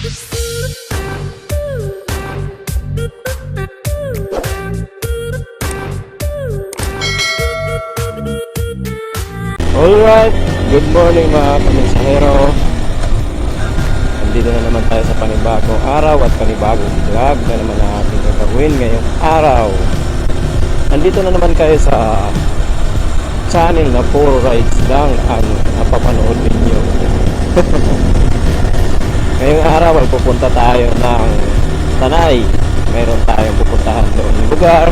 Alright, good morning mga pamensahero. Nandito na naman tayo sa panibagong araw at panibagong vlog na naman na ating gagawin ngayong araw. Nandito na naman kayo sa channel na puro rides lang ang napapanood ninyo. Ngayong araw ay pupunta tayo ng Tanay. Meron tayong pupuntahan doon ng lugar.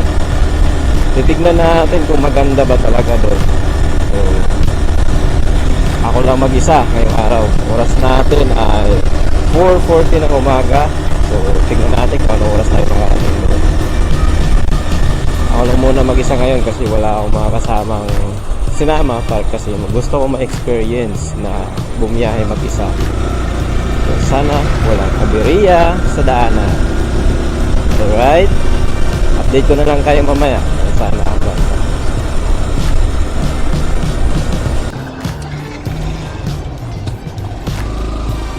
Titignan natin kung maganda ba talaga doon. So, ako lang mag-isa ngayong araw. Oras natin ay 4:40 ng umaga. So, tignan natin kung ano oras tayo makarating doon. Ako lang muna mag-isa ngayon kasi wala akong mga kasamang sinama kasi gusto ko ma-experience na bumiyahe mag-isa. So, sana walang kabiriya sa daanan. Alright? Update ko na lang kayo mamaya. Sana ang banda.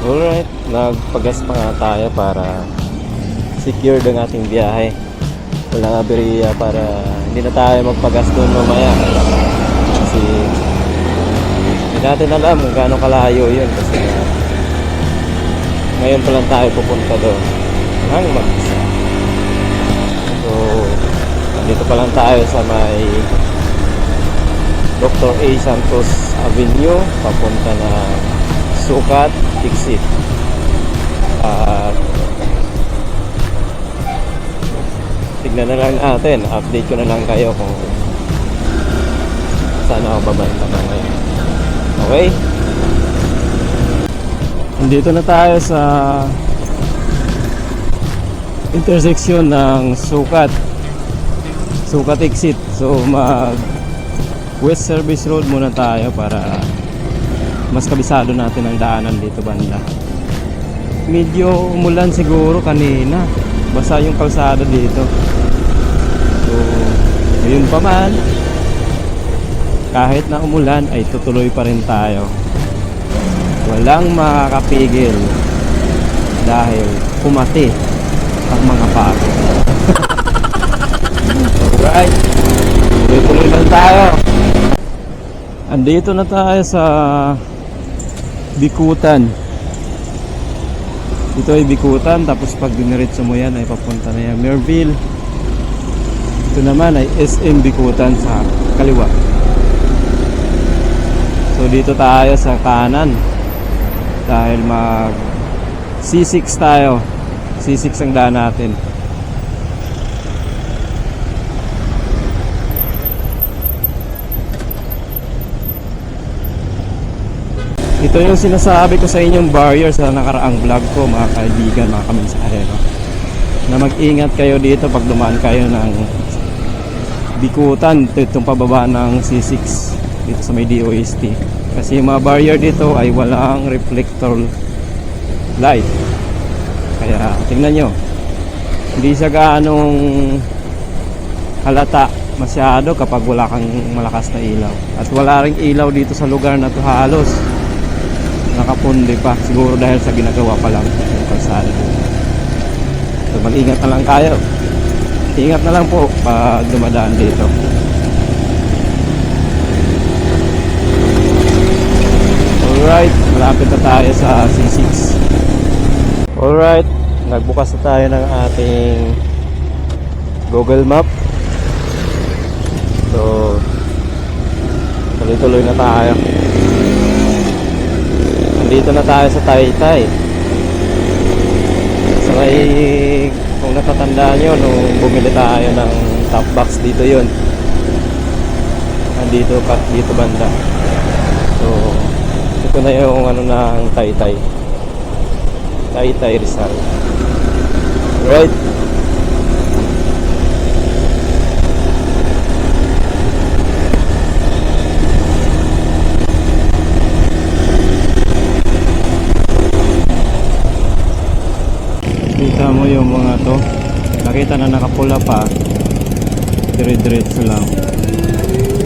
Alright, nagpagas pa nga tayo para secure ang ating biyahe. Walang aberiya para hindi na tayo magpagas doon mamaya. Kasi hindi natin alam kung gaano kalayo yun. Kasi ngayon pa lang tayo pupunta doon hang mag-isa. So, dito pa lang tayo sa may Dr. A. Santos Avenue papunta na Sukat, Tiksit. At tignan na lang natin, update ko na lang kayo kung saan ako babanta na ngayon. Okay? Nandito na tayo sa intersection ng Sukat Tiksit. So mag West Service Road muna tayo para mas kabisado natin ang daanan dito banda. Medyo umulan siguro kanina, basa yung kalsada dito. So ayun pa man, kahit na umulan ay tutuloy pa rin tayo. Walang makakapigil dahil pumati ang mga pato. Alright, tuloy lang tayo. Andito na tayo sa Bikutan. Ito ay Bikutan, tapos pag diniretso mo yan ay papunta na yan Merville. Ito naman ay SM Bikutan sa kaliwa. So dito tayo sa kanan dahil mag C6 tayo. C6 ang daan natin. Ito yung sinasabi ko sa inyong barrier sa nakaraang vlog ko mga kaibigan, mga kamensahero, na mag-ingat kayo dito pag dumaan kayo ng Bikutan, itong pababa ng C6 dito sa may DOST. Kasi yung mga barrier dito ay walang reflector light. Kaya tingnan nyo, hindi siya gaanong halata masyado kapag wala kang malakas na ilaw. At wala ring ilaw dito sa lugar na to halos. Nakapundi pa siguro dahil sa ginagawa pa lang yung kalsada. So mag-ingat na lang kayo. Ingat na lang po pag dumadaan dito. Alright, malapit na tayo sa C6. Alright, nagbukas na tayo ng ating Google Map. So tuloy-tuloy na tayo. Dito na tayo sa Taytay. So kung natatandaan nyo nung bumili tayo ng top box dito yun. Nandito dito banda. So ito na yung ano ng Taytay Rizal. Right. Kita mo yung mga to, nakita na nakapula pa, dire-diretso lang.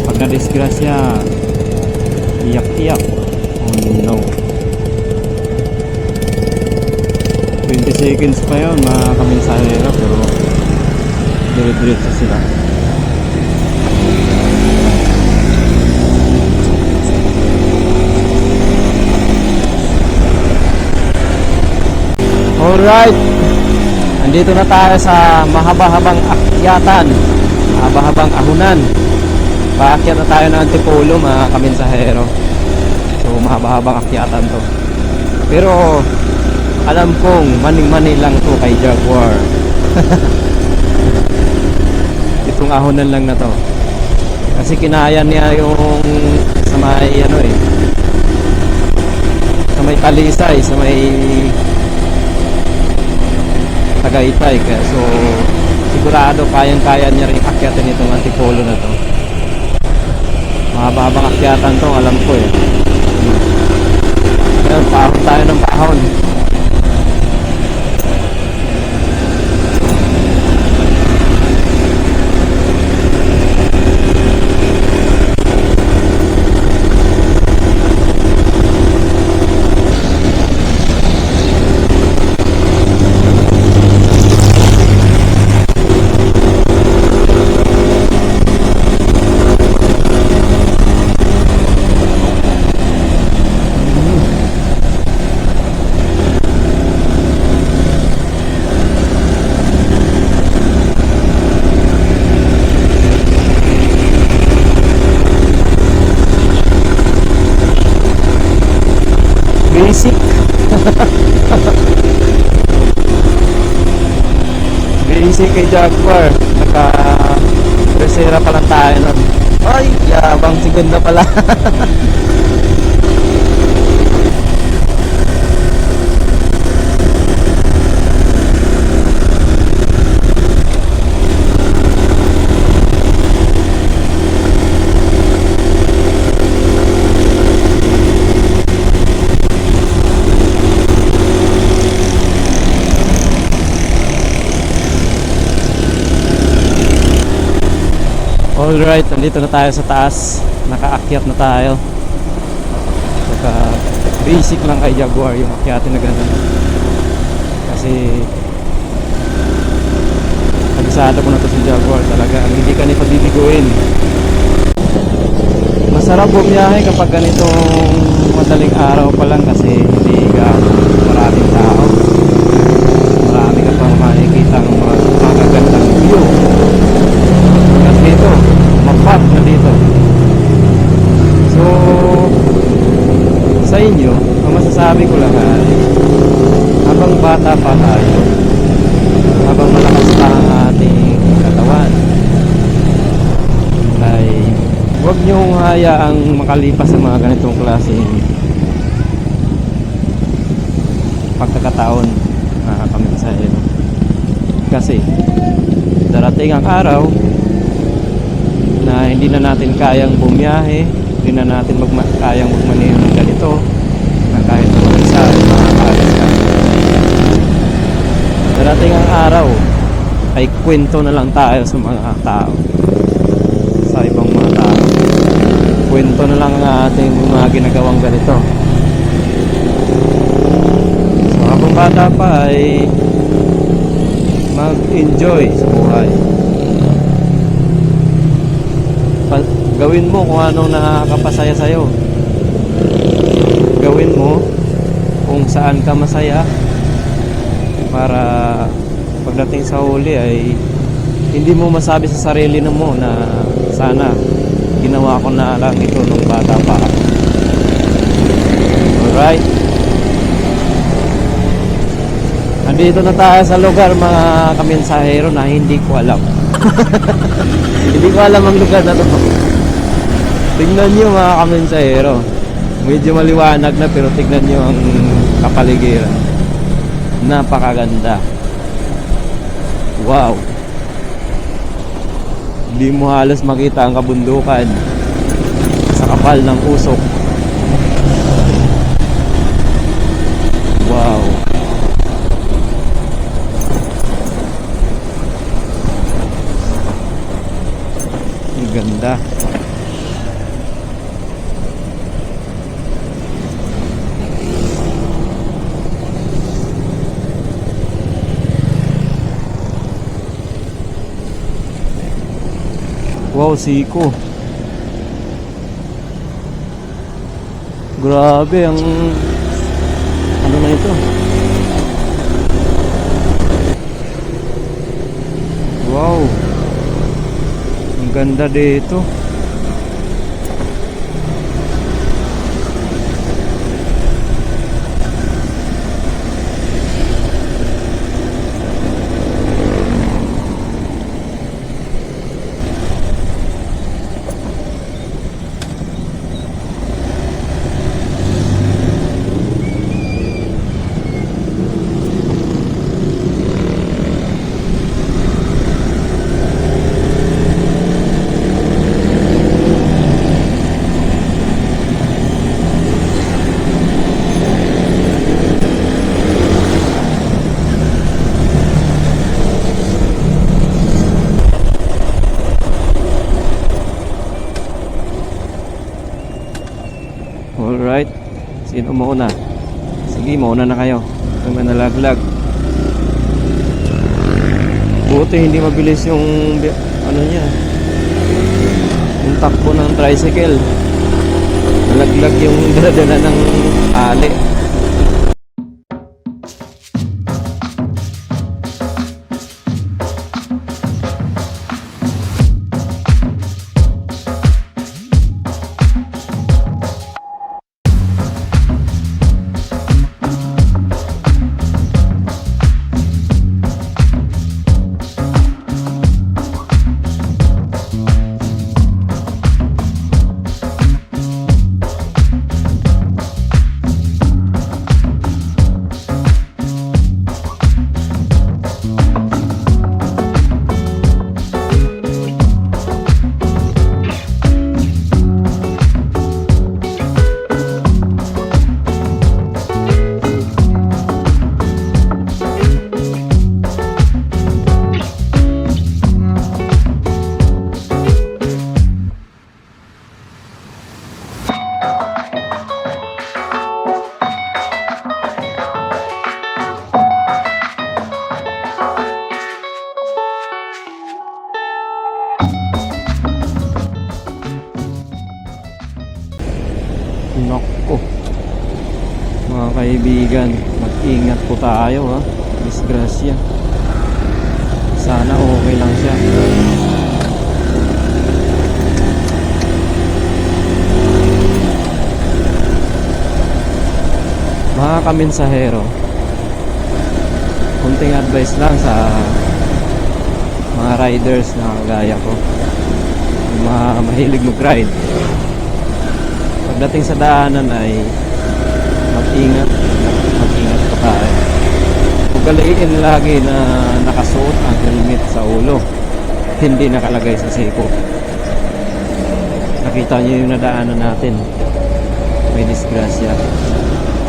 Pag na-disgrasya, iyak-iyak. Oh no. 30 seconds pa yun mga kaminsahero, pero dire-diretso sila. Alright, andito na tayo sa mahaba-habang akyatan, mahaba-habang ahunan. Paakyat na tayo ng Antipolo mga kaminsahero. So mahaba-habang akyatan to, pero alam kong maning-mani lang to kay Jaguar. Itong ahunan lang na to, kasi kinaya niya yung sa may ano sa may Talisay, sa may Tagaytay. Kaya so sigurado kayang-kaya niya rin akyatin itong Antipolo na to. Mahaba-habang akyatan to, alam ko Ngayon, pahon tayo ng pahon. Basic. Basic kay Jaguar. Naka-resera pa lang tayo nun. Ay, yabang segunda pala. Alright, nandito na tayo sa taas. Nakaakyat na tayo. Saka basic lang kay Jaguar yung akyatin na ganun. Kasi kabisado ko na to si Jaguar. Talaga hindi ka ni pabibiguin. Masarap bumiyahe kapag ganitong madaling araw pa lang, kasi hindi ka maraming tao. Marami ka pang makikita ng magagandang view. Dito, mapat na dito. So sa inyo, ang masasabi ko lang ay habang bata pa tayo, habang malakas pa ang ating katawan, ay huwag niyong hayaang makalipas sa mga ganitong klaseng pagkakataon, kaminsahero. Kasi darating ang araw na hindi na natin kayang bumiyahe, hindi na natin kayang magmaneho ng ganito, na kahit isa makakalas ka. Darating ang araw ay kwento na lang tayo sa mga tao, sa ibang mga tao. Kwento na lang ang ating mga ginagawang ganito. So habang bata pa ay mag-enjoy sa buhay. Gawin mo kung anong nakakapasaya sa'yo. Gawin mo kung saan ka masaya, para pagdating sa huli ay hindi mo masabi sa sarili mo na sana ginawa ko na lang ito nung bata pa. Alright, andito na tayo sa lugar mga kaminsahero na hindi ko alam. Hindi ko alam ang lugar na to. Tignan nyo mga kaminsahero, medyo maliwanag na, pero tignan nyo ang kapaligiran. Napakaganda. Wow, hindi mo halos makita ang kabundukan sa kapal ng usok. Wow, ang ganda. Wow, siko. Grabe ang ano na ito. Wow. Ang ganda dito. Alright. Sino mauna? Sige, mauna na kayo. Ito may nalaglag. Buti hindi mabilis yung ano niya, yung takbo ng tricycle. Nalaglag yung dala ng ali. Nako, mga kaibigan, mag-ingat po tayo ha. Disgrasya. Sana okay lang siya. Mga kamensahero, kunting advice lang sa mga riders na kagaya ko, yung mga mahilig mag-ride. Pagdating sa daanan ay mag-ingat po tayo. Ugaliin lagi na nakasuot ang helmet sa ulo, hindi nakalagay sa siko. Nakita niyo yung nadaanan natin, may disgrasya.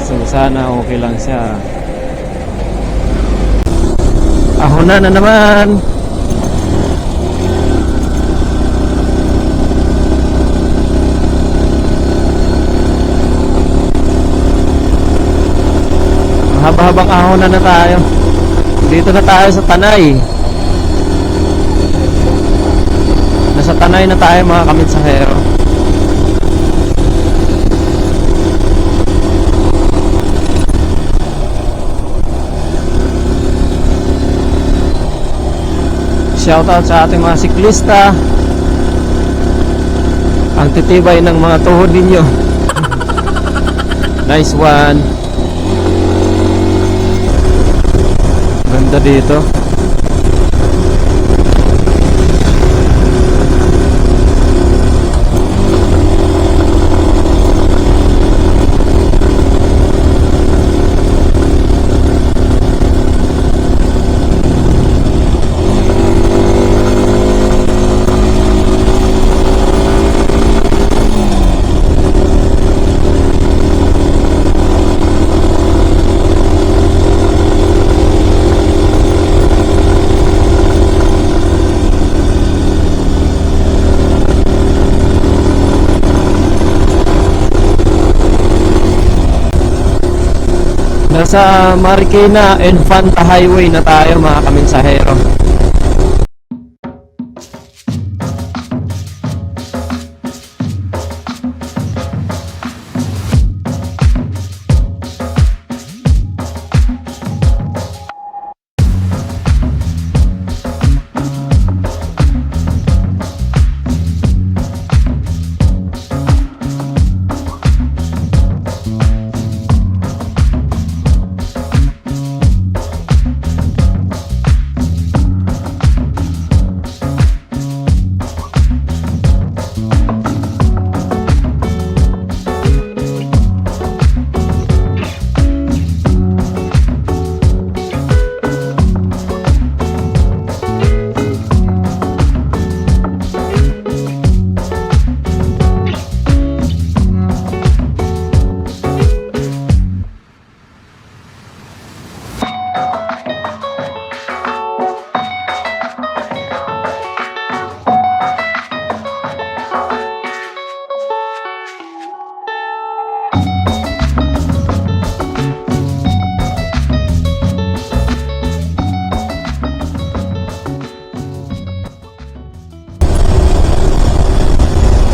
So sana okay lang siya. Ahon na naman. Haba-habang ahon na tayo. Dito na tayo sa Tanay. Nasa Tanay na tayo mga kamensahero. Shoutout sa ating mga siklista. Ang titibay ng mga tuhod ninyo. Nice one. Ganda dito. Nasa Marikina Infanta Highway na tayo mga kamensahero.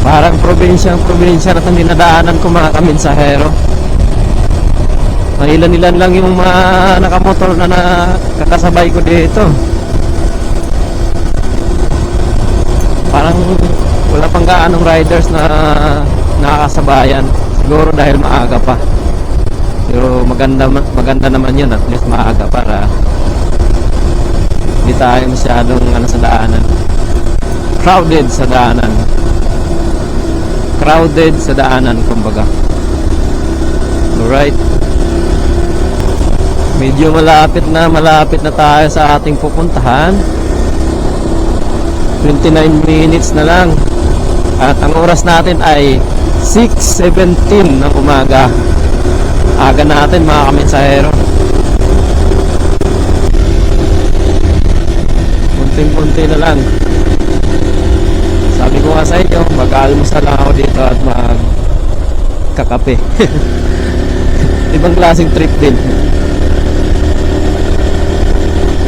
Parang probinsya na itong dinadaanan ko mga kaminsahero. Ilan-ilan lang yung mga nakamotor na nakakasabay ko dito. Parang wala pang gaanong riders na nakakasabayan. Siguro dahil maaga pa. Pero maganda naman yun, at least maaga para hindi tayo masyadong sa daanan. Crowded sa daanan kumbaga. Alright, medyo malapit na tayo sa ating pupuntahan. 29 minutes na lang at ang oras natin ay 6:17 ng umaga. Aga natin mga kaminsahero. Kunting-kunti na lang. Sabi ko nga sa inyo, mag-almusal lang ako dito at magkakape. Ibang klaseng trip din.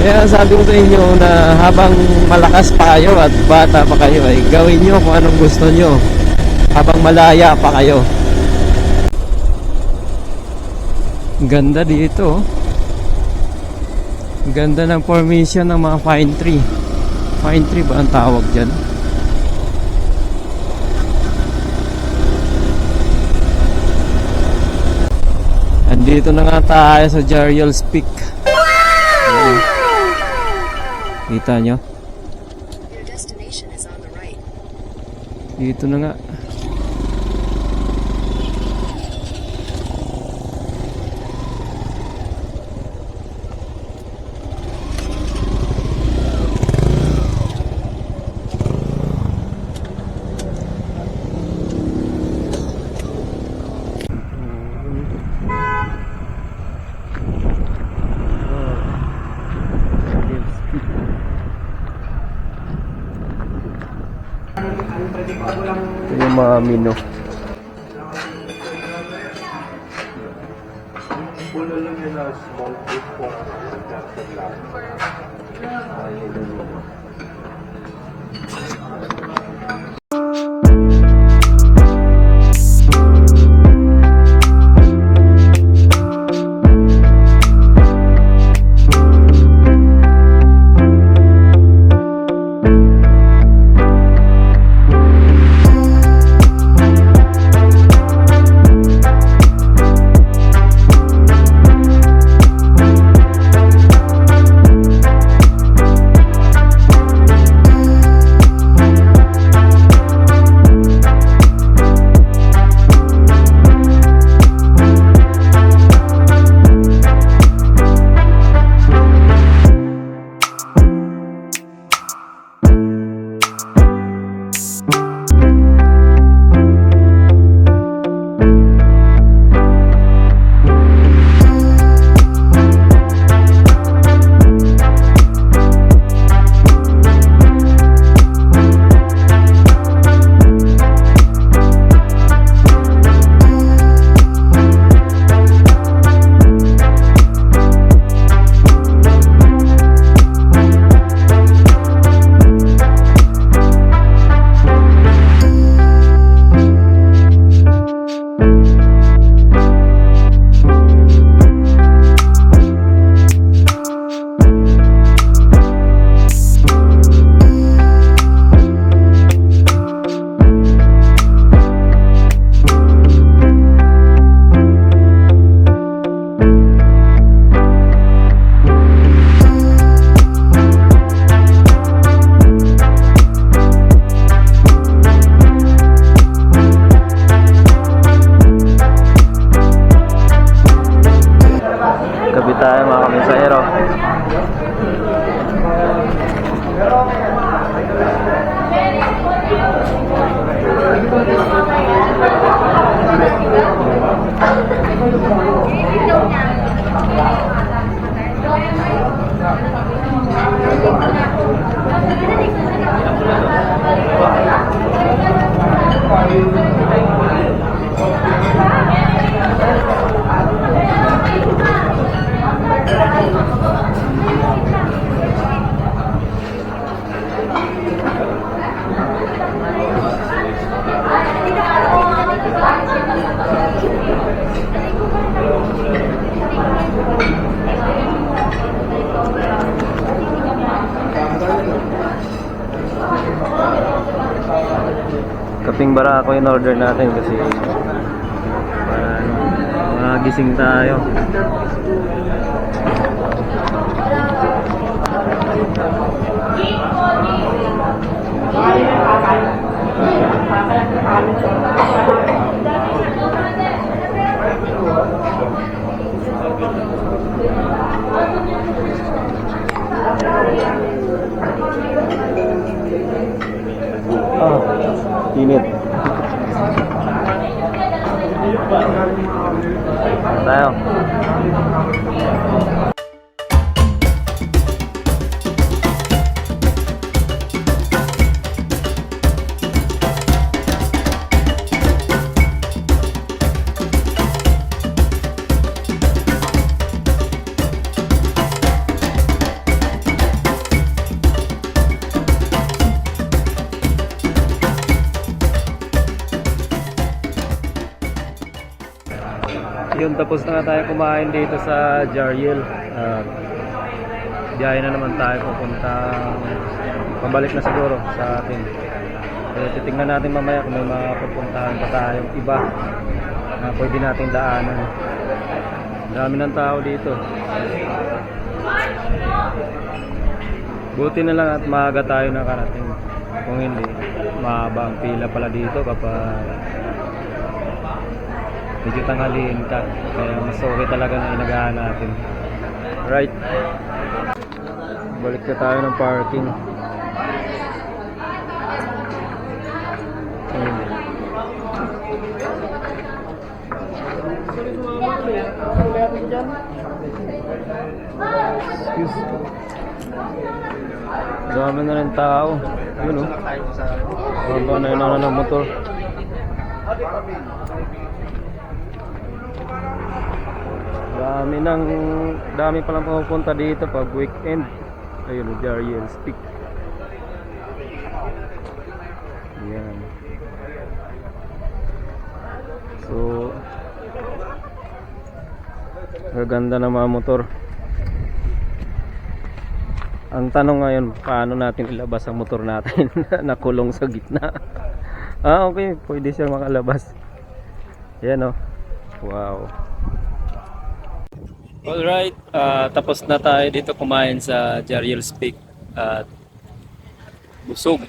Kaya sabi ko sa inyo na habang malakas pa kayo at bata pa kayo ay gawin nyo kung anong gusto nyo habang malaya pa kayo. Ganda dito. Ganda ng formation ng mga pine tree. Pine tree ba ang tawag dyan? Andito na nga tayo sa Jerial's Peak. Kita nyo? Dito na nga. Ito yung mga menu. tayo mga kamisayero. barako in order natin kasi gising tayo. Init. Tayo. Yun, tapos na tayo kumain dito sa Jariel. Biyahe na naman tayo pupunta, pabalik na siguro sa atin. Titingnan natin mamaya kung may mapupuntahan pa tayong iba na pwede nating daanan. Dami ng tao dito. Buti na lang at maaga tayo nakarating. Kung hindi, mahaba ang pila pala dito kapag medyo tanghaliin ka, kaya mas okay talaga na inagahan natin. Right, balik na tayo ng parking. Dami na rin tao. Yun o, baba na yun ng motor. Dami palang pumupunta dito pag weekend. Ayun, Jariel Peak. Yan. So, gaganda ng mga motor. Ang tanong ngayon, paano natin ilabas ang motor natin na nakulong sa gitna? Okay, pwede siyang makalabas. Yan o. Wow. Alright, tapos na tayo dito kumain sa Jariel Peak at busog.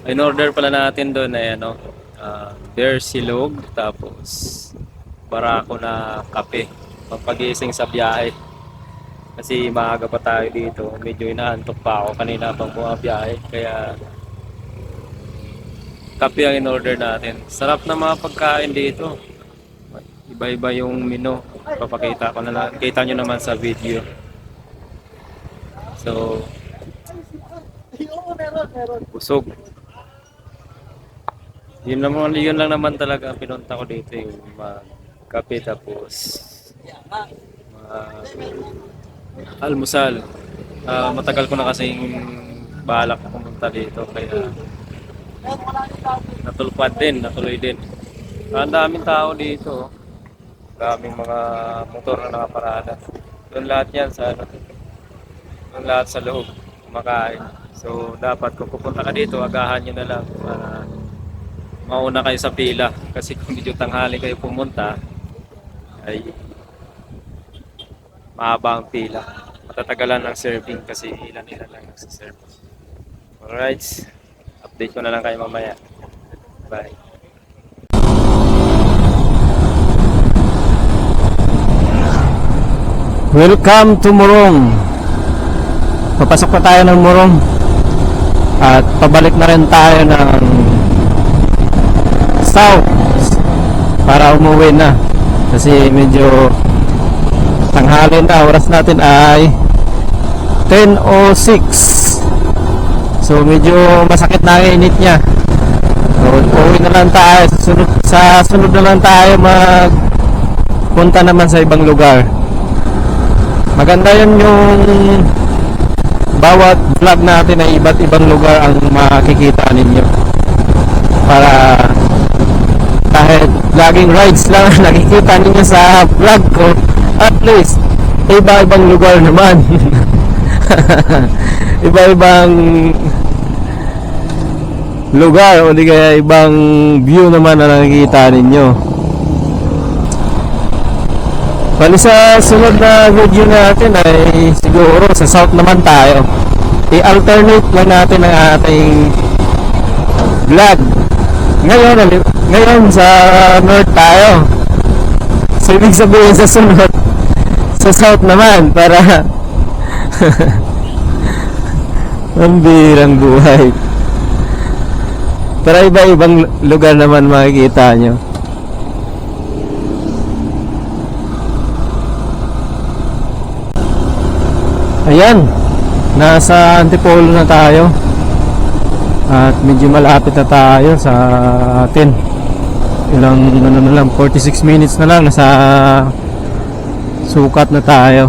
In order pala natin doon ay bear silog, tapos barako na kape pagpagising sa biyahe. Kasi maaga pa tayo dito, medyo inaantok pa ako kanina pang bumabiyahe, kaya kape ang in order natin. Sarap na mga pagkain dito. Iba-iba yung menu. Papakita ko na lang. Kita nyo naman sa video. So, busog. Yun lang naman talaga pinunta ko dito, yung kape tapos almusal. Matagal ko na kasing balak na pumunta dito, kaya natuloy din. Ang daming tao dito. Daming mga motor na nakaparada. Doon lahat yan sa doon lahat sa loob kumakain. So dapat kung pupunta ka dito, agahan nyo na lang para mauna kayo sa pila. Kasi kung medyo tanghali kayo pumunta, ay mahaba ang pila. Matatagalan ng serving kasi ilan lang nagsiserve. Alright, update ko na lang kayo mamaya. Bye. Welcome to Morong. Papasok na tayo ng Morong at pabalik na rin tayo ng south para umuwi na kasi medyo tanghali na. Oras natin ay 10:06. So medyo masakit na ang init niya. So uwi na lang tayo. Sa sunod na lang tayo magpunta naman sa ibang lugar. Maganda yun yung bawat vlog natin ay iba't ibang lugar ang makikita ninyo. Para kahit laging rides lang nakikita ninyo sa vlog ko, at least iba-ibang lugar naman. lugar o di kaya ibang view naman na nakikita ninyo. Bali sa sunod na video natin ay siguro sa south naman tayo. I-alternate lang natin ang ating vlog. Ngayon sa north tayo. So ibig sabihin sa sunod sa south naman para ang birang buhay. Para iba-ibang lugar naman makikita nyo. Ayan, nasa Antipolo na tayo. At medyo malapit na tayo sa atin. Ilang ano na lang, 46 minutes na lang, nasa sukat na tayo.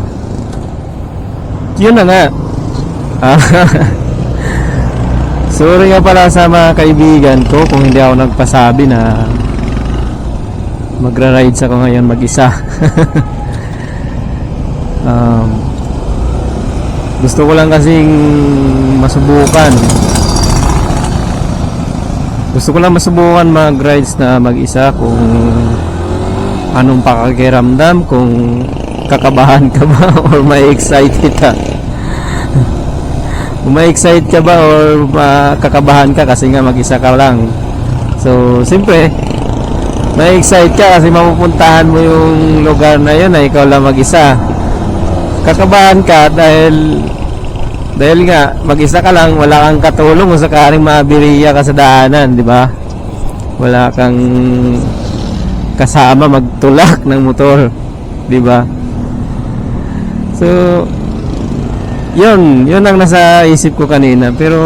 Yun na nga. Sorry nga pala sa mga kaibigan ko kung hindi ako nagpasabi na magra-rides ako ngayon mag-isa. Gusto ko lang kasing masubukan. Gusto ko lang masubukan mag-rides na mag-isa kung anong pakikiramdam, kung kakabahan ka ba or may excited ka. Kung may excite ka ba or kakabahan ka kasi nga mag-isa ka lang. So, siyempre, may excite ka kasi mapupuntahan mo yung lugar na yun na ikaw lang mag-isa. Kakabahan ka dahil nga mag-isa ka lang, wala kang katulong kung sakaling maabiriya ka sa daanan, di ba? Wala kang kasama magtulak ng motor, di ba? So, yun ang nasa isip ko kanina, pero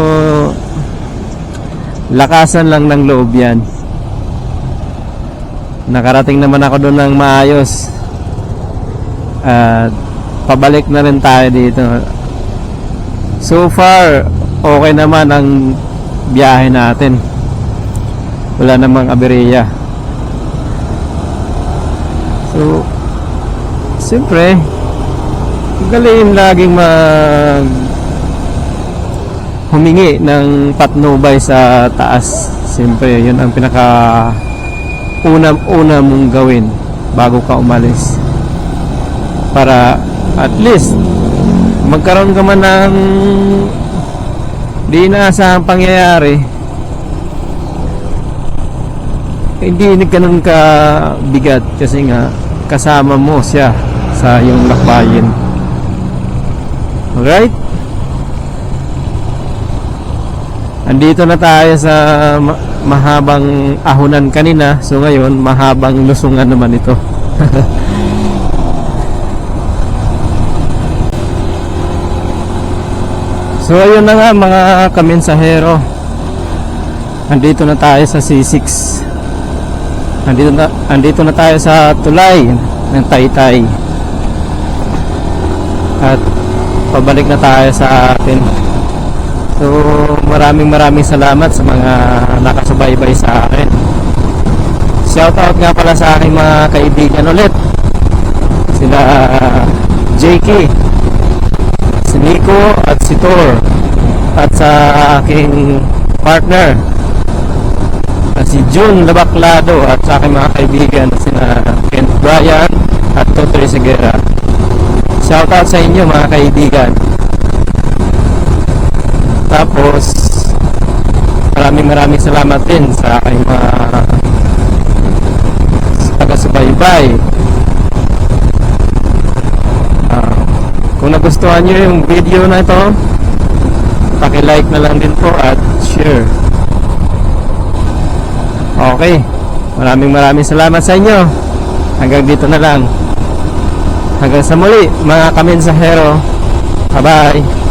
lakasan lang ng loob yan. Nakarating naman ako doon ng maayos at pabalik na rin tayo dito. So far okay naman ang biyahe natin, wala namang aberya. So siyempre galing laging humingi ng patnubay sa taas. Siyempre yun ang pinaka una mong gawin bago ka umalis, para at least magkaroon ka man ng di inaasahang pangyayari, hindi ganun ka bigat kasi nga kasama mo siya sa iyong lakbayin. Alright, andito na tayo sa mahabang ahunan kanina, so ngayon mahabang lusungan naman ito. So ayun na nga mga kamensahero, andito na tayo sa C6. Andito na tayo sa tulay ng Taytay. At pabalik na tayo sa atin. So maraming salamat sa mga nakasubaybay sa akin. Shoutout nga pala sa aking mga kaibigan ulit. Sila JK, si Nico at si Thor, at sa aking partner si June Labaklado, at sa aking mga kaibigan sina Kent Bryan at Totoy Segura. Shoutout sa inyo mga kaibigan. Tapos maraming salamat din sa aking mga taga-subaybay. Kung nagustuhan nyo yung video na ito, paki-like na lang din po at share. Okay, maraming salamat sa inyo. Hanggang dito na lang. Hanggang sa muli mga kamensahero. Bye bye.